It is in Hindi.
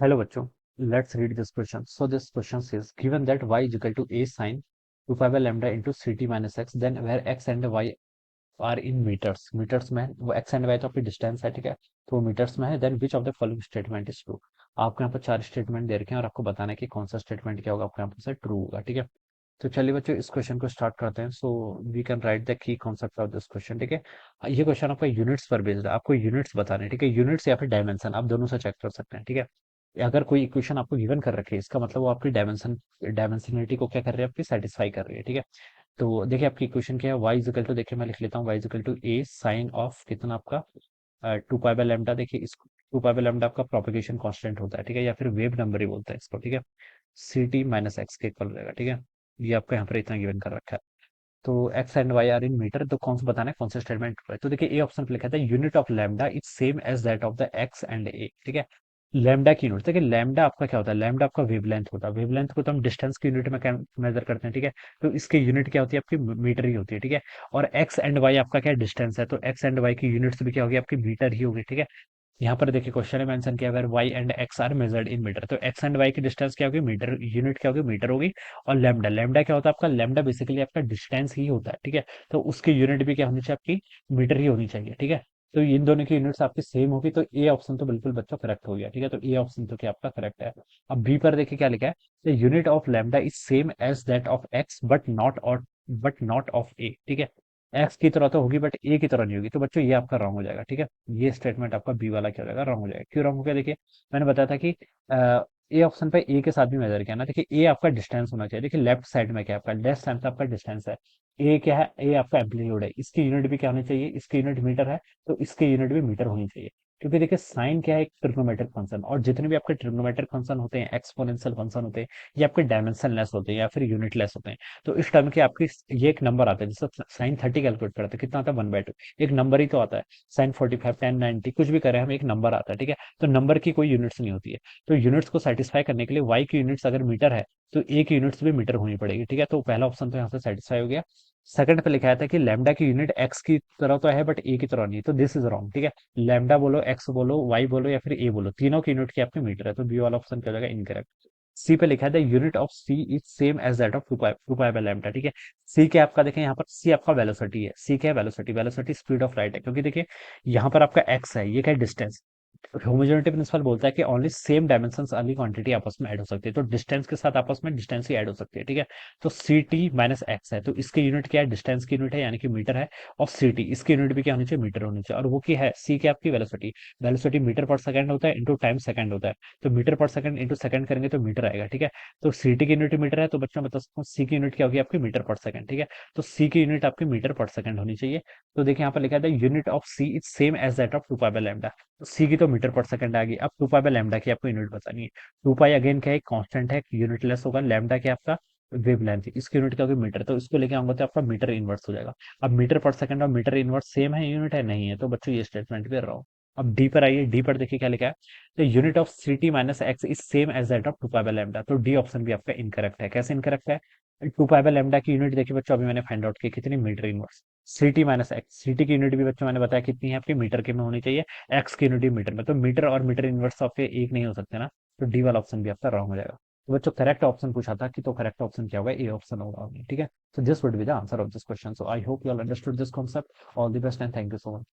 Hello बच्चों, let's read this question. So this question says, given that y is equal to a sine 2 pi by lambda into ct minus x, then where x and y are in meters. meters में है, वो x and y तो आपकी डिस्टेंस है, ठीक है, तो वो meters में है. Then which of the following statement is true? आपको यहाँ पर चार स्टेटमेंट दे रखे हैं और आपको बताना है कि कौन सा स्टेटमेंट क्या होगा, आपको यहाँ पर से ट्रू होगा, ठीक है. तो चलिए बच्चों इस क्वेश्चन को स्टार्ट करते हैं. So we can write the key concept of this question, ठीक है. ये क्वेश्चन आपका यूनिट्स पर बेस्ड है, आपको यूनिट्स बताने हैं, ठीक है. यूनिट्स या फिर डायमेंशन आप दोनों से चेक कर सकते हैं, ठीक है. अगर कोई इक्वेशन आपको गिवन कर रखी है, इसका मतलब वो आपकी डायमेंशनलिटी को क्या कर रही है, आपकी सेटिस्फाई कर रही है, ठीक है. तो देखिए आपकी इक्वेशन क्या है, y इक्वल टू, देखिए मैं लिख लेता हूँ, y equal to a sine of कितना आपका 2 पाई बाय लैम्डा. देखिए इस 2 पाई बाय लैम्डा आपका प्रोपगेशन कांस्टेंट होता है, ठीक है, या फिर वेव नंबर ही बोलते हैं इसको, ठीक है. सी टी माइनस एक्स के इक्वल रहेगा, ठीक है. ये आपका यहाँ पर इतना गिवन कर रखा है. तो x and y are in metre, तो कौन सा बताना है, कौन सा स्टेटमेंट है. तो देखिए ए ऑप्शन पे लिखा था unit of lambda is same as that of the X and A, ठीक है. लैम्डा की यूनिट देखिए, लैम्डा आपका क्या होता है, लैम्डा आपका वेवलेंथ होता है. वेवलेंथ को तो हम डिस्टेंस की यूनिट में मेजर करते हैं, ठीक है. तो इसकी यूनिट क्या होती है, आपकी मीटर ही होती है, ठीक है. और एक्स एंड वाई आपका क्या डिस्टेंस है, तो एक्स एंड वाई की यूनिट्स भी क्या होगी, आपकी मीटर ही होगी, ठीक है. यहाँ पर देखिए क्वेश्चन में मेंशन किया है y and x are measured in metre, तो एक्स एंड वाई की डिस्टेंस क्या होगी, मीटर, यूनिट क्या होगी, मीटर होगी. और लैम्डा, लैम्डा क्या होता है आपका, लैम्डा बेसिकली आपका डिस्टेंस ही होता है, ठीक है. तो उसकी यूनिट भी क्या होनी चाहिए, आपकी मीटर ही होनी चाहिए, ठीक है. तो इन दोनों की यूनिट्स आपकी सेम होगी, तो ए ऑप्शन तो बिल्कुल बच्चों करेक्ट हो गया, ठीक है. तो ए ऑप्शन तो क्या आपका करेक्ट है. अब बी पर देखिए क्या लिखा है, the unit of lambda is same as that of x but not of a, ठीक है. एक्स की तरह तो होगी बट ए की तरह नहीं होगी, तो बच्चों ये आपका रॉन्ग हो जाएगा, ठीक है. ये स्टेटमेंट आपका बी वाला क्या हो जाएगा, रॉन्ग हो जाएगा. क्यों रॉन्ग हो गया, देखिए मैंने बताया था कि ए ऑप्शन पे ए के साथ भी मेजर किया ना. देखिए ए आपका डिस्टेंस होना चाहिए, देखिए लेफ्ट साइड में क्या है, आपका लेफ्ट साइड से आपका डिस्टेंस है. ए क्या है, ए आपका एम्पलीट्यूड है, इसकी यूनिट भी क्या होनी चाहिए, इसकी यूनिट मीटर है, तो इसकी यूनिट भी मीटर होनी चाहिए. क्योंकि देखिए साइन क्या है, एक ट्रिग्नोमेट्रिक फंक्शन, और जितने भी आपके ट्रिग्नोमेट्रिक फंक्शन होते हैं, एक्सपोनेंशियल फंक्शन होते हैं, ये आपके डायमेंशन लेस होते हैं या फिर यूनिट लेस होते हैं. तो इस टर्म की आपकी ये एक नंबर आता है, जैसे साइन 30 कैलकुलेट करते हैं, कितना आता है, 1/2. एक नंबर ही तो आता है. साइन 45, 10, 90 कुछ भी करें हम, एक नंबर आता है, ठीक है. तो नंबर की कोई यूनिट्स नहीं होती है. तो यूनिट्स को सेटिस्फाई करने के लिए वाई की यूनिट्स अगर मीटर है, तो ए की यूनिट्स भी मीटर होनी पड़ेगी, ठीक है. तो पहला ऑप्शन तो यहाँ से सेटिस्फाई हो गया. सेकंड पे लिखा था कि लैम्डा की यूनिट एक्स की तरह तो है बट ए की तरह नहीं, तो दिस इज रॉन्ग, ठीक है. लैम्डा बोलो, एक्स बोलो, वाई बोलो या फिर ए बोलो, तीनों की यूनिट की आपकी मीटर है, तो बी वाला ऑप्शन क्या हो जाएगा, इनकरेक्ट. सी पे लिखा है the unit of C is same as that of 2 pi by lambda, ठीक है. सी क्या आपका, देखें यहाँ पर सी आपका वेलोसिटी है. सी क्या है, velocity, velocity speed of light है. क्योंकि देखिए यहाँ पर आपका एक्स है, ये क्या है, डिस्टेंस. होमोजेनिटी प्रिंसिपल बोलता है कि ओनली सेम डायमेंशंस वाली क्वांटिटी आपस में ऐड हो सकती है, तो डिस्टेंस के साथ आपस में डिस्टेंस ही ऐड हो सकती है, ठीक है. तो सी टी माइनस एक्स है, तो इसकी यूनिट क्या है, डिस्टेंस की यूनिट है यानी कि मीटर है. और सी टी इसकी यूनिट भी क्या होनी चाहिए, मीटर होनी चाहिए. और वो क्या है, सी की आपकी वेलोसिटी, वेलोसिटी मीटर पर सेकंड होता है इंटू टाइम सेकंड होता है. तो मीटर पर सेकंड इंटू सेकंड करेंगे तो मीटर आएगा, ठीक है. तो सी टी की यूनिट मीटर है, तो बच्चों मैं बता सकता हूँ सी की यूनिट क्या होगी, आपकी मीटर पर सेकंड, ठीक है. तो सी की यूनिट आपकी मीटर पर सेकंड होनी चाहिए. तो देखिए यहाँ पर लिखा है unit of C is same as that of 2 pi by lambda. तो सी की तो मीटर पर सेकंड आ गई. अब 2 पाई बाय लैम्डा की आपको यूनिट बतानी है. 2 पाई अगेन क्या है, कांस्टेंट है, यूनिटलेस होगा. लैम्डा क्या है आपका, वेवलेंथ, इसकी यूनिट क्या होगी, मीटर, तो इसको लेके आऊंगा तो आपका मीटर इनवर्स हो जाएगा. अब मीटर पर सेकंड और मीटर इनवर्स सेम है, यूनिट है, नहीं है, तो बच्चों ये स्टेटमेंट भी रहा हूँ. अब डी पर आइए, डी पर देखिए क्या लिखा है, the unit of C T minus X is same as that of 2 pi by lambda, तो डी ऑप्शन भी आपका इनकरेक्ट है. कैसे इनकरेक्ट है, 2 पाई बाय लैम्डा की यूनिट देखिए बच्चों, अभी मैंने फाइंड आउट की कितनी, metre inverse. C T minus X, C T की यूनिट भी बच्चों मैंने बताया कितनी है, आपकी मीटर के में होनी चाहिए. एक्स की यूनिट मीटर में, तो मीटर और मीटर इनवर्स आपके एक नहीं हो सकते ना. तो डी वाला ऑप्शन भी आपका रॉन्ग हो जाएगा. तो बच्चों करेक्ट ऑप्शन पूछा था कि, तो करेक्ट ऑप्शन क्या होगा, ए ऑप्शन होगा, ठीक है. So this would be the answer of this question. So I hope you all understood this concept. All the best and thank you so much.